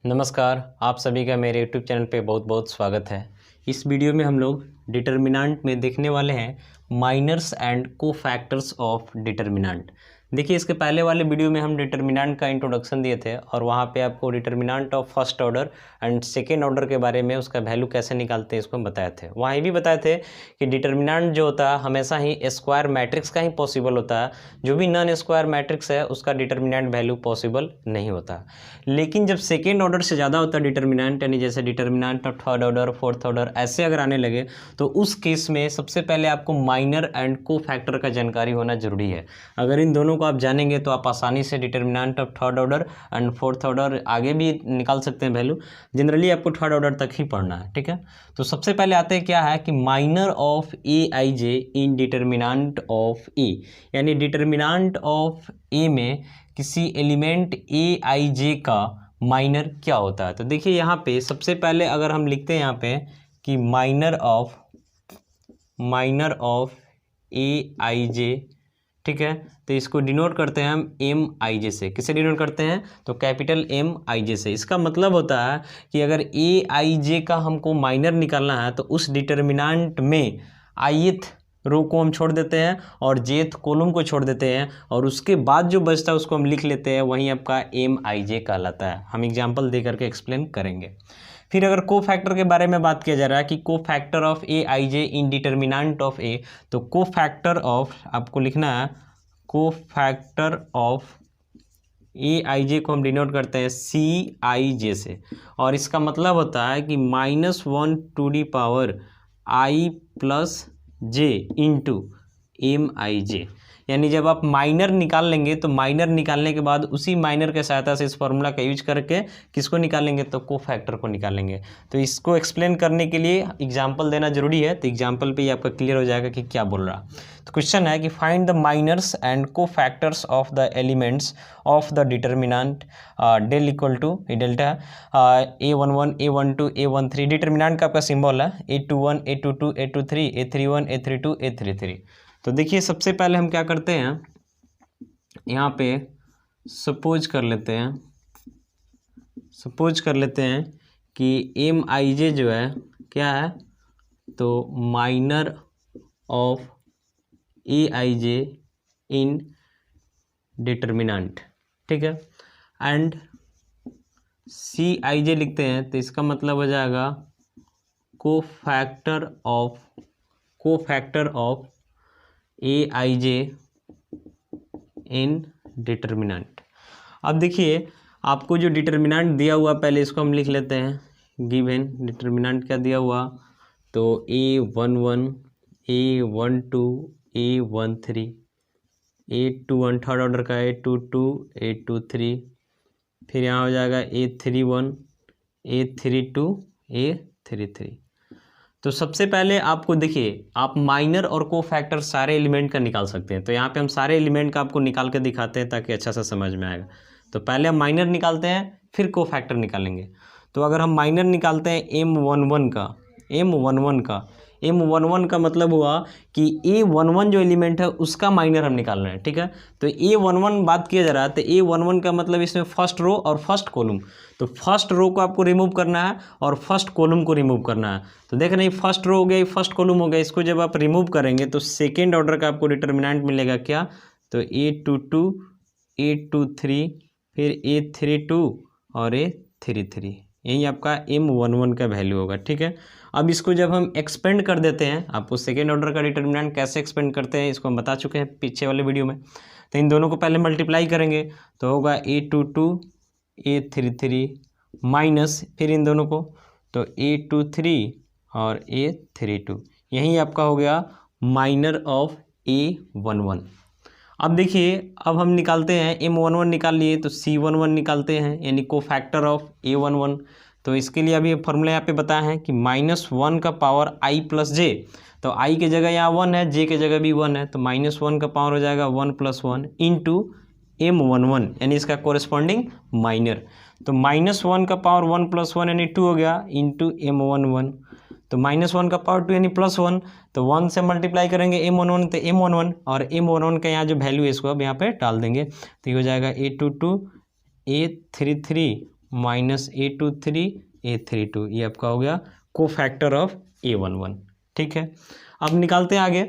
नमस्कार, आप सभी का मेरे YouTube चैनल पे बहुत बहुत स्वागत है। इस वीडियो में हम लोग डिटर्मिनेंट में देखने वाले हैं minors and cofactors of determinant. देखिए, इसके पहले वाले वीडियो में हम डिटर्मिनेंट का इंट्रोडक्शन दिए थे और वहाँ पे आपको determinant of first order and second order के बारे में उसका वैल्यू कैसे निकालते हैं इसको हम बताए थे। वहाँ ये भी बताए थे कि डिटर्मिनेंट जो होता है हमेशा ही स्क्वायर मैट्रिक्स का ही पॉसिबल होता है, जो भी नॉन स्क्वायर मैट्रिक्स है उसका डिटर्मिनेंट वैल्यू पॉसिबल नहीं होता। लेकिन जब सेकेंड ऑर्डर से ज़्यादा होता है डिटर्मिनेंट, यानी जैसे determinant of third order, fourth order ऐसे अगर आने लगे तो उस केस में सबसे पहले आपको माइनर एंड कोफैक्टर का जानकारी होना जरूरी है। अगर इन दोनों को आप जानेंगे तो आप आसानी से determinant of third order and fourth order आगे भी निकाल सकते हैं वैल्यू। जनरली आपको थर्ड ऑर्डर तक ही पढ़ना है, ठीक है। तो सबसे पहले आते हैं क्या है कि minor of A i j in determinant of A, यानी डिटर्मिनेंट ऑफ ए में किसी एलिमेंट ए आई जे का माइनर क्या होता है। तो देखिए यहाँ पे सबसे पहले अगर हम लिखते हैं यहाँ पे कि माइनर ऑफ ए आई जे, ठीक है, तो इसको डिनोट करते हैं हम एम आई जे से। किसे डिनोट करते हैं? तो कैपिटल एम आई जे से। इसका मतलब होता है कि अगर ए आई जे का हमको माइनर निकालना है तो उस डिटर्मिनेंट में ith रो को हम छोड़ देते हैं और जेथ कॉलम को छोड़ देते हैं और उसके बाद जो बचता है उसको हम लिख लेते हैं, वहीं आपका एम आई जे कहलाता है। हम एग्जाम्पल दे करके एक्सप्लेन करेंगे। फिर अगर कोफैक्टर के बारे में बात किया जा रहा है कि cofactor of A i j in determinant of A, तो कोफैक्टर ऑफ आपको लिखना है, कोफैक्टर ऑफ ए आई जे को हम डिनोट करते हैं सी आई जे से, और इसका मतलब होता है कि -1 to the power i plus j into M i j. यानी जब आप माइनर निकाल लेंगे तो माइनर निकालने के बाद उसी माइनर के सहायता से इस फॉर्मूला का यूज करके किसको निकालेंगे? तो कोफैक्टर को निकालेंगे। तो इसको एक्सप्लेन करने के लिए एग्जांपल देना जरूरी है, तो एग्जांपल पे ही आपका क्लियर हो जाएगा कि क्या बोल रहा। तो क्वेश्चन है कि find the minors and cofactors of the elements of the determinant del equal to delta A11 A12 A13। Determinant का आपका सिंबल है A21 A22 A23 A31 A32 A33। तो देखिए सबसे पहले हम क्या करते हैं, यहाँ पे सपोज कर लेते हैं कि एम आई जे जो है क्या है, तो minor of A i j in determinant, ठीक है, एंड सी आई जे लिखते हैं तो इसका मतलब हो जाएगा cofactor of A i j in determinant. अब देखिए आपको जो डिटर्मिनेंट दिया हुआ पहले इसको हम लिख लेते हैं। गिवन डिटर्मिनेंट क्या दिया हुआ, तो A11 A12 A13 A21 third order का A22 A23, फिर यहाँ हो जाएगा A31 A32 A33। तो सबसे पहले आपको देखिए आप माइनर और कोफैक्टर सारे एलिमेंट का निकाल सकते हैं। तो यहाँ पे हम सारे एलिमेंट का आपको निकाल के दिखाते हैं ताकि अच्छा सा समझ में आएगा। तो पहले हम माइनर निकालते हैं फिर कोफैक्टर निकालेंगे। तो अगर हम माइनर निकालते हैं M11 का मतलब हुआ कि A11 जो एलिमेंट है उसका माइनर हम निकाल रहे हैं, ठीक है। तो A11 बात किया जा रहा है तो A11 का मतलब इसमें फर्स्ट रो और फर्स्ट कॉलम। तो फर्स्ट रो को आपको रिमूव करना है और फर्स्ट कॉलम को रिमूव करना है। तो देख रहे हैं फर्स्ट रो हो गया, फर्स्ट कॉलम हो गया, इसको जब आप रिमूव करेंगे तो सेकेंड ऑर्डर का आपको डिटर्मिनेंट मिलेगा क्या, तो A22 A23 फिर A32 और A33, यही आपका M11 का वैल्यू होगा, ठीक है। अब इसको जब हम एक्सपेंड कर देते हैं, आपको सेकेंड ऑर्डर का डिटर्मिनेंट कैसे एक्सपेंड करते हैं इसको हम बता चुके हैं पीछे वाले वीडियो में। तो इन दोनों को पहले मल्टीप्लाई करेंगे तो होगा A22 A33 माइनस फिर इन दोनों को तो A23 और A32, यही आपका हो गया माइनर ऑफ A11। अब देखिए अब हम निकालते हैं M11 निकाल लिए तो C11 निकालते हैं, यानी कोफैक्टर ऑफ A11। तो इसके लिए अभी फॉर्मूला यहाँ पे बताया है कि -1 का पावर i प्लस जे, तो i की जगह यहाँ 1 है, j की जगह भी 1 है, तो -1 का पावर हो जाएगा 1 + 1 इंटू M11, यानी इसका कोरिस्पॉन्डिंग माइनर। तो -1 का पावर 1 + 1 यानी 2 हो गया इंटू M11। तो -1 का पावर 2 यानी +1, तो 1 से मल्टीप्लाई करेंगे M11 तो M11, और M11 का यहाँ जो वैल्यू है इसको अब यहाँ पे डाल देंगे तो ये हो जाएगा A22 A33 -A23 A32, ये आपका हो गया कोफैक्टर ऑफ A11। ठीक है, अब निकालते हैं आगे,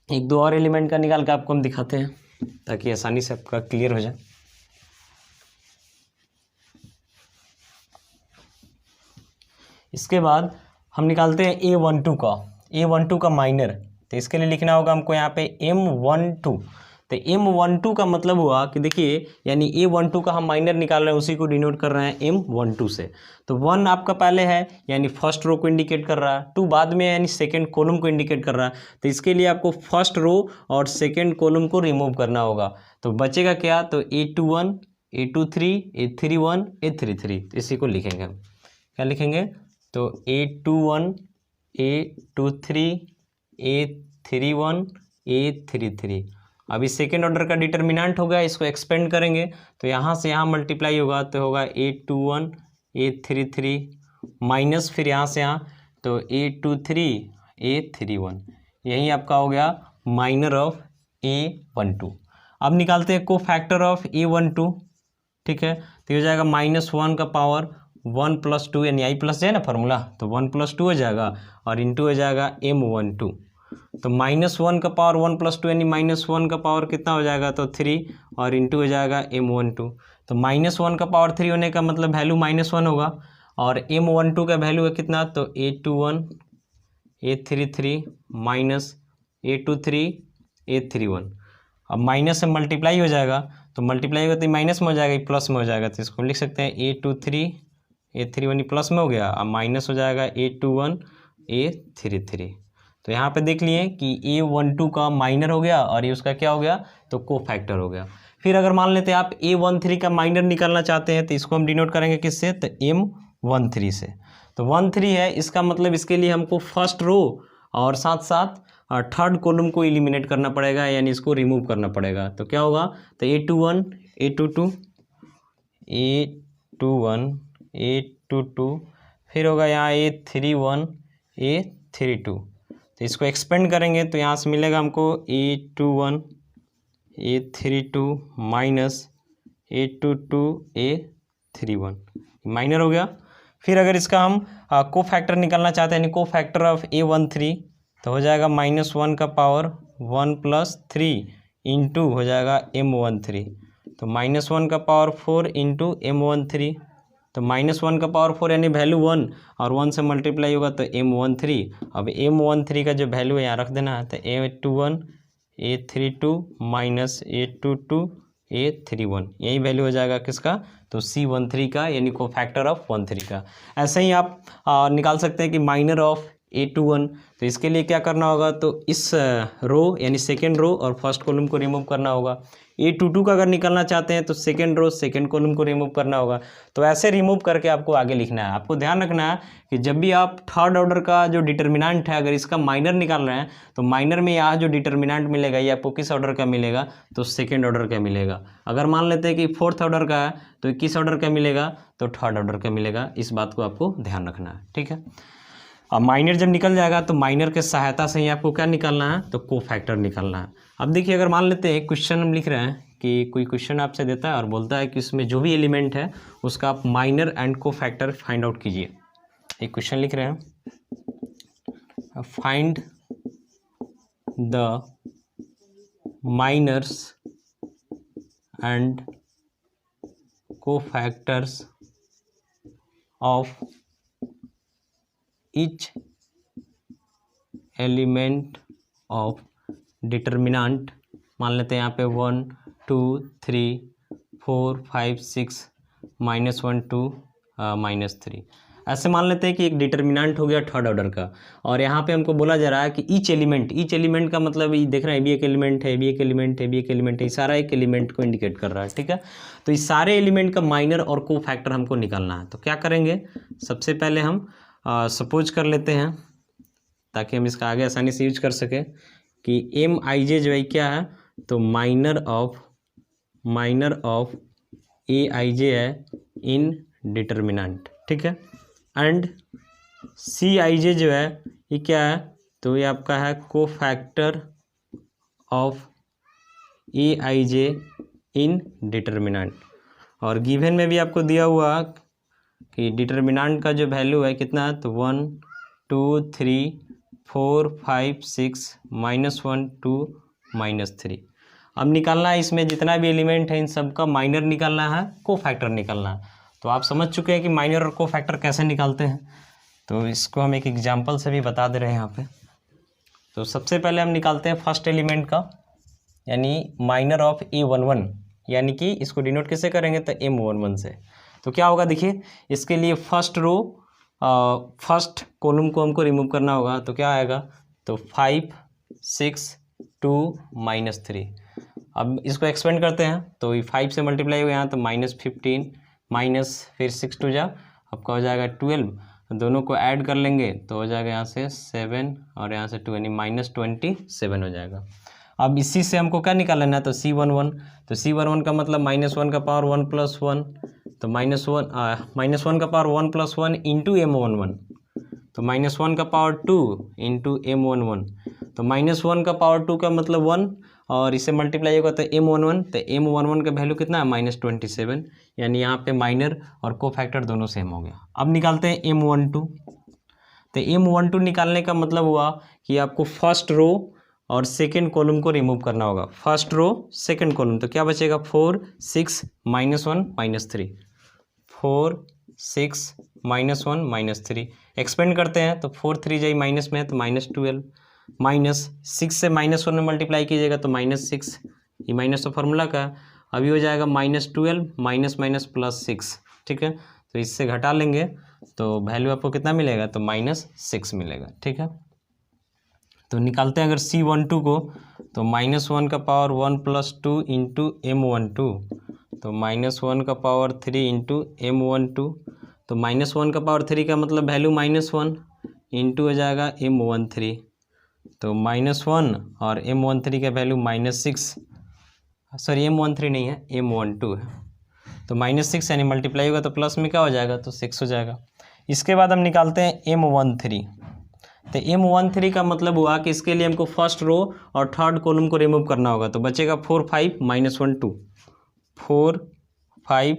एक दो और एलिमेंट का निकाल के आपको हम दिखाते हैं ताकि आसानी से आपका क्लियर हो जाए। इसके बाद हम निकालते हैं A12 का माइनर। तो इसके लिए लिखना होगा हमको यहाँ पे M12। तो M12 का मतलब हुआ कि देखिए, यानी A12 का हम माइनर निकाल रहे हैं, उसी को डिनोट कर रहे हैं M12 से। तो 1 आपका पहले है यानी फर्स्ट रो को इंडिकेट कर रहा है, 2 बाद में यानी सेकंड कॉलम को इंडिकेट कर रहा है। तो इसके लिए आपको फर्स्ट रो और सेकंड कॉलम को रिमूव करना होगा। तो बचेगा क्या, तो A21 A23 A31 A33, इसी को लिखेंगे हम। क्या लिखेंगे, तो A21 A23 A31 A33। अभी सेकेंड ऑर्डर का डिटर्मिनेंट हो गया, इसको एक्सपेंड करेंगे तो यहाँ से यहाँ मल्टीप्लाई होगा, तो होगा A21 A33 माइनस फिर यहाँ से यहाँ, तो A23 A31। यही आपका हो गया माइनर ऑफ A12। अब निकालते हैं कोफैक्टर ऑफ A12। ठीक है, तो ये हो जाएगा -1 का पावर 1 + 2, यानी आई प्लस है ना फॉर्मूला, तो 1 + 2 हो जाएगा और इंटू हो जाएगा M12। तो -1 का पावर 1 + 2 यानी -1 का पावर कितना हो जाएगा, तो 3 और इंटू हो जाएगा M12। तो -1 का पावर 3 होने का मतलब वैल्यू -1 होगा और M12 का वैल्यू है कितना, तो A21 A33 minus A23 A31। अब माइनस से मल्टीप्लाई हो जाएगा, तो मल्टीप्लाई होते ही माइनस में हो जाएगा, ये प्लस में हो जाएगा, तो इसको लिख सकते हैं A23 A31 प्लस में हो गया, अब माइनस हो जाएगा A21 A33। तो यहाँ पे देख लिए कि A12 का माइनर हो गया और ये उसका क्या हो गया, तो कोफैक्टर हो गया। फिर अगर मान लेते हैं आप A13 का माइनर निकालना चाहते हैं, तो इसको हम डिनोट करेंगे किससे, तो M13 से। तो 13 है, इसका मतलब इसके लिए हमको फर्स्ट रो और साथ साथ थर्ड कॉलम को एलिमिनेट करना पड़ेगा, यानी इसको रिमूव करना पड़ेगा। तो क्या होगा, तो A21 A22 A21 A22 फिर होगा यहाँ A31 A32। तो इसको एक्सपेंड करेंगे तो यहाँ से मिलेगा हमको A21 A32 minus A22 A31, minor हो गया। फिर अगर इसका हम कोफैक्टर निकालना चाहते हैं, यानी कोफैक्टर ऑफ A13, तो हो जाएगा -1 का पावर 1 + 3 इंटू हो जाएगा M13। तो -1 का पावर 4 इंटू M13, तो -1 का पावर 4 यानी वैल्यू 1 और 1 से मल्टीप्लाई होगा तो M13। अब M13 का जो वैल्यू है यहाँ रख देना है, तो A21 A32 minus A22 A31, यही वैल्यू हो जाएगा किसका, तो C13 का, यानी कोफैक्टर ऑफ 13 का। ऐसे ही आप निकाल सकते हैं कि माइनर ऑफ A21। तो इसके लिए क्या करना होगा, तो इस रो यानी सेकेंड रो और फर्स्ट कॉलम को रिमूव करना होगा। A22 का अगर निकालना चाहते हैं तो सेकेंड रो सेकेंड कॉलम को रिमूव करना होगा। तो ऐसे रिमूव करके आपको आगे लिखना है। आपको ध्यान रखना है कि जब भी आप थर्ड ऑर्डर का जो डिटर्मिनेंट है, अगर इसका माइनर निकाल रहे हैं, तो माइनर में यहाँ जो डिटर्मिनेंट मिलेगा ये आपको किस ऑर्डर का मिलेगा, तो सेकेंड ऑर्डर का मिलेगा। अगर मान लेते हैं कि फोर्थ ऑर्डर का है, तो किस ऑर्डर का मिलेगा, तो थर्ड ऑर्डर का मिलेगा। इस बात को आपको ध्यान रखना है, ठीक है। अब माइनर जब निकल जाएगा तो माइनर के सहायता से ही आपको क्या निकालना है, तो कोफैक्टर निकालना है। अब देखिए, अगर मान लेते हैं क्वेश्चन हम लिख रहे हैं कि कोई क्वेश्चन आपसे देता है और बोलता है कि उसमें जो भी एलिमेंट है उसका आप minor and cofactor find out कीजिए। एक क्वेश्चन लिख रहे हैं, find the minors and cofactors of each element of determinant. मान लेते हैं यहाँ पे 1 2 3 4 5 6 -1 2 -3, ऐसे मान लेते हैं कि एक डिटर्मिनेंट हो गया थर्ड ऑर्डर का। और यहाँ पे हमको बोला जा रहा है कि ईच एलिमेंट का मतलब ये देख रहे हैं, भी एक एलिमेंट है, भी एक एलिमेंट है, भी एक एलिमेंट है, सारा एक एलिमेंट को इंडिकेट कर रहा है, ठीक है। तो इस सारे एलिमेंट का माइनर और कोफैक्टर हमको निकालना है। तो क्या करेंगे, सबसे पहले हम सपोज कर लेते हैं ताकि हम इसका आगे आसानी से यूज कर सकें कि MIJ जो है क्या है, तो माइनर ऑफ AIJ है इन डिटर्मिनेंट, ठीक है। एंड CIJ जो है ये क्या है, तो ये आपका है cofactor of AIJ in determinant. और गिवन में भी आपको दिया हुआ कि डिटर्मिनेंट का जो वैल्यू है कितना, तो 1 2 3 4 5 6 -1 2 -3। अब निकालना है इसमें जितना भी एलिमेंट है इन सब का माइनर निकालना है, कोफैक्टर निकालना है। तो आप समझ चुके हैं कि माइनर और कोफैक्टर कैसे निकालते हैं, तो इसको हम एक एग्जांपल से भी बता दे रहे हैं यहाँ पे। तो सबसे पहले हम निकालते हैं फर्स्ट एलिमेंट का, यानी माइनर ऑफ A11, यानी कि इसको डिनोट किससे करेंगे, तो M11 से। तो क्या होगा देखिए, इसके लिए फर्स्ट रो फर्स्ट कॉलम को हमको रिमूव करना होगा। तो क्या आएगा, तो 5 6 2 -3। अब इसको एक्सपेंड करते हैं, तो 5 से मल्टीप्लाई हो यहाँ, तो -15 माइनस फिर 6 2 जा आपका हो जाएगा 12, दोनों को ऐड कर लेंगे तो हो जाएगा यहाँ से 7 और यहाँ से 2, यानी -27 हो जाएगा। अब इसी से हमको क्या निकालना है, तो C11। तो C11 का मतलब -1 का पावर 1 + 1, तो -1 का पावर 1 + 1 इंटू M11, तो -1 का पावर 2 इंटू M11, तो -1 का पावर 2 का मतलब 1, और इसे मल्टीप्लाई होगा तो M11, तो M11 का वैल्यू कितना है, -27, यानी यहाँ पे माइनर और कोफैक्टर दोनों सेम हो गया। अब निकालते हैं M12। तो M12 निकालने का मतलब हुआ कि आपको फर्स्ट रो और सेकेंड कॉलम को रिमूव करना होगा। फर्स्ट रो सेकेंड कॉलम, तो क्या बचेगा, 4 6 -1 -3, 4 6 -1 -3। एक्सपेंड करते हैं तो 4 3 जाई माइनस में है, तो -12, -6 से -1 में मल्टीप्लाई कीजिएगा तो -6, ये माइनस तो फार्मूला का। अभी हो जाएगा -12 माइनस माइनस +6, ठीक है। तो इससे घटा लेंगे तो वैल्यू आपको कितना मिलेगा, तो -6 मिलेगा, ठीक है। तो निकालते हैं अगर C12 को, तो -1 का पावर 1 + 2 इंटू M12, तो -1 का पावर 3 इंटू M12, तो -1 का पावर 3 का मतलब वैल्यू -1 इंटू हो जाएगा M13, तो -1 और M13 का वैल्यू -6, सॉरी M13 नहीं है, M12 है, तो -6 यानी मल्टीप्लाई होगा तो प्लस में क्या हो जाएगा, तो 6 हो जाएगा। इसके बाद हम निकालते हैं M13। तो M13 का मतलब हुआ कि इसके लिए हमको फर्स्ट रो और थर्ड कॉलम को रिमूव करना होगा। तो बचेगा 4 5 -1 2, 4 5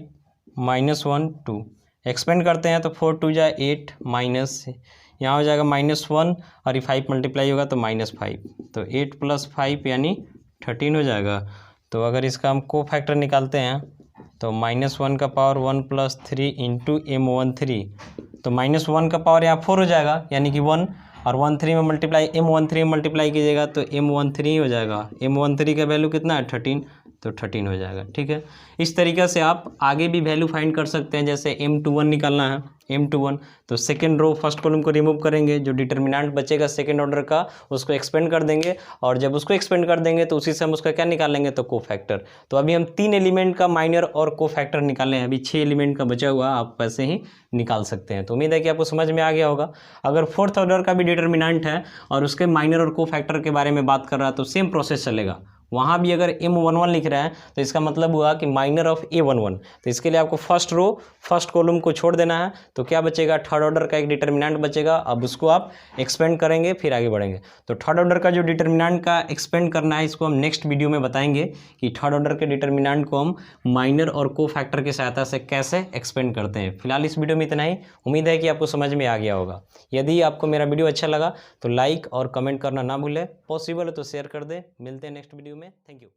-1 2। एक्सपेंड करते हैं तो 4 2 जा 8 माइनस, यहाँ हो जाएगा -1 और ये 5 मल्टीप्लाई होगा तो -5, तो 8 + 5 यानी 13 हो जाएगा। तो अगर इसका हम कोफैक्टर निकालते हैं तो -1 का पावर 1 + 3 इंटू M13, तो -1 का पावर यहाँ 4 हो जाएगा, यानी कि 1, और 13 में मल्टीप्लाई M13 में मल्टीप्लाई कीजिएगा तो M13 हो जाएगा। M13 का वैल्यू कितना है, 13, तो 13 हो जाएगा, ठीक है। इस तरीक़े से आप आगे भी वैल्यू फाइंड कर सकते हैं। जैसे M21 निकालना है, M21 तो सेकेंड रो फर्स्ट कॉलम को रिमूव करेंगे, जो डिटर्मिनेंट बचेगा सेकेंड ऑर्डर का उसको एक्सपेंड कर देंगे, और जब उसको एक्सपेंड कर देंगे तो उसी से हम उसका क्या निकालेंगे, तो कोफैक्टर। तो अभी हम 3 एलिमेंट का माइनर और कोफैक्टर निकाले हैं, अभी 6 एलिमेंट का बचा हुआ आप वैसे ही निकाल सकते हैं। तो उम्मीद है कि आपको समझ में आ गया होगा। अगर फोर्थ ऑर्डर का भी डिटर्मिनेंट है और उसके माइनर और कोफैक्टर के बारे में बात कर रहा है तो सेम प्रोसेस चलेगा। वहाँ भी अगर M11 लिख रहा है तो इसका मतलब हुआ कि माइनर ऑफ A11। तो इसके लिए आपको फर्स्ट रो फर्स्ट कॉलम को छोड़ देना है, तो क्या बचेगा, थर्ड ऑर्डर का एक डिटर्मिनेंट बचेगा। अब उसको आप एक्सपेंड करेंगे फिर आगे बढ़ेंगे। तो थर्ड ऑर्डर का जो डिटर्मिनेंट का एक्सपेंड करना है इसको हम नेक्स्ट वीडियो में बताएंगे कि थर्ड ऑर्डर के डिटर्मिनेंट को हम माइनर और कोफैक्टर की सहायता से कैसे एक्सपेंड करते हैं। फिलहाल इस वीडियो में इतना ही। उम्मीद है कि आपको समझ में आ गया होगा। यदि आपको मेरा वीडियो अच्छा लगा तो लाइक और कमेंट करना ना भूलें, पॉसिबल है तो शेयर कर दें। मिलते हैं नेक्स्ट वीडियो में। Thank you.